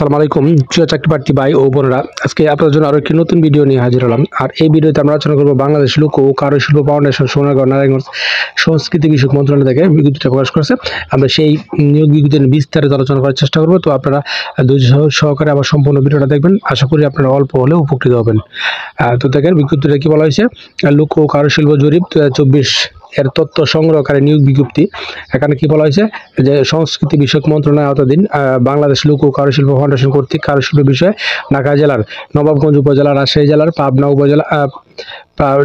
আসসালামু আলাইকুম প্রিয় চাকরি প্রার্থী ভাই ও বোনেরা, আজকে আপনাদের জন্য আরো একটি নতুন ভিডিও নিয়ে হাজির হলাম। আর এই ভিডিওতে আমরা আলোচনা করব বাংলাদেশ লোক ও কারুশিল্প ফাউন্ডেশন সোনারগাঁও নারায়ণগঞ্জ সংস্কৃতি বিষয়ক মন্ত্রণালয় থেকে বিজ্ঞপ্তিটা প্রকাশ করেছে। আমরা সেই নিয়োগ বিজ্ঞপ্তি নিয়ে বিস্তারিত আলোচনা করার চেষ্টা করব। তো আপনারা ধৈর্য সহকারে আবার সম্পূর্ণ ভিডিওটা দেখবেন, আশা করি আপনারা অল্প হলেও উপকৃত হবেন। তো দেখেন বিজ্ঞপ্তিটা কি বলা হয়েছে, লোক ও কারুশিল্প জরিপ 2024 এর তথ্য সংগ্রহকারী নিয়োগ বিজ্ঞপ্তি। এখানে কি বলা হয়েছে যে সংস্কৃতি বিষয়ক মন্ত্রণালয়ের আওতাধীন বাংলাদেশ লোক ও কারুশিল্প ফাউন্ডেশন কর্তৃক কারুশিল্প বিষয়ে ঢাকা জেলার নবাবগঞ্জ উপজেলা, রাজশাহী জেলার পাবনা উপজেলা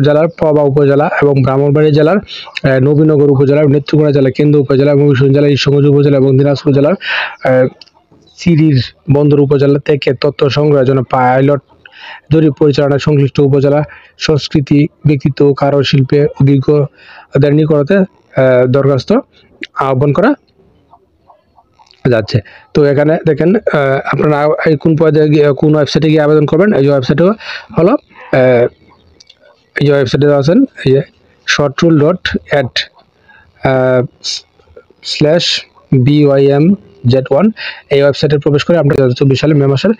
জেলার পবা উপজেলা এবং ব্রাহ্মণবাড়িয়া জেলার নবীনগর উপজেলা, নেত্রকোনা জেলা, কেন্দ্র উপজেলা, ময়মনসিংহ জেলা, ঈশ্বরগঞ্জ উপজেলা এবং দিনাজপুর জেলার সিরির বন্দর উপজেলা থেকে তথ্য সংগ্রহের জন্য পাইলট জরিপ পরিচালনা সংশ্লিষ্ট উপজেলা সংস্কৃতি ব্যক্তিত্ব ও কারুশিল্পে অভিজ্ঞদের নিকটতে দরখাস্ত আহ্বান করা যাচ্ছে। তো এখানে দেখেন আপনারা কোন পর্যায়ে গিয়ে কোন ওয়েবসাইটে গিয়ে আবেদন করবেন। এই ওয়েবসাইটে হলো এই ওয়েবসাইটে আছেন, এই যে shortrule.at/BYMZ1 এই ওয়েবসাইটে প্রবেশ করে আপনার 2024 সালে মে মাসের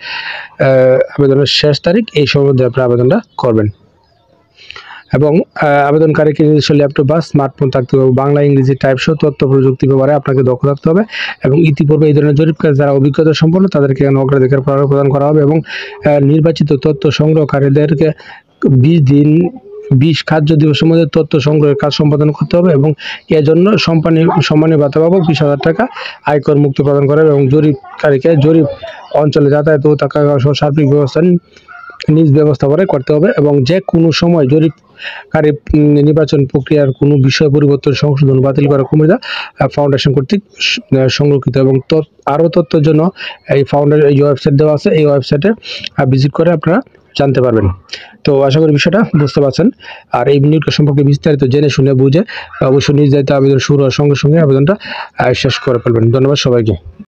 আবেদনের শেষ তারিখ এই সময়ের মধ্যে আপনারা আবেদনটা করবেন। এবং আবেদনকারীকে নিজস্ব ল্যাপটপ বা স্মার্টফোন থাকতে হবে, বাংলা ইংরেজি টাইপ সহ তথ্য প্রযুক্তি ব্যবহারে আপনাকে দক্ষ থাকতে হবে এবং ইতিপূর্বে এই ধরনের জরিপ কাজ যারা অভিজ্ঞতা সম্পন্ন তাদেরকে অগ্রাধিকার প্রদান করা হবে এবং নির্বাচিত তথ্য সংগ্রহকারীদেরকে 20 দিন 20 কার্য দিবসের মধ্যে তথ্য সংগ্রহের কাজ সম্পাদন করতে হবে এবং এর জন্য সম্মানী ভাতা পাবো 20,000 টাকা আয়কর মুক্তি প্রদান করা হবে এবং জরিপকারীকে জরিপ অঞ্চলে যাতায়াত ও থাকা সহ সার্বিক ব্যবস্থা নিজ ব্যবস্থাপনা করতে হবে এবং যে কোনো সময় জরিপকারী নির্বাচন প্রক্রিয়ার কোনো বিষয় পরিবর্তন, সংশোধন, বাতিল করার ক্ষমতা ফাউন্ডেশন কর্তৃক সংরক্ষিত। এবং আরও তথ্যের জন্য এই ওয়েবসাইট দেওয়া আছে, এই ওয়েবসাইটে ভিজিট করে আপনারা জানতে পারবেন। তো আশা করি বিষয়টা বুঝতে পারছেন। আর এই নিয়োগ সম্পর্কে বিস্তারিত জেনে শুনে বুঝে অবশ্যই নিজ দায়িত্বে আবেদন শুরু হওয়ার সঙ্গে সঙ্গে আবেদনটা শেষ করে ফেলবেন। ধন্যবাদ সবাইকে।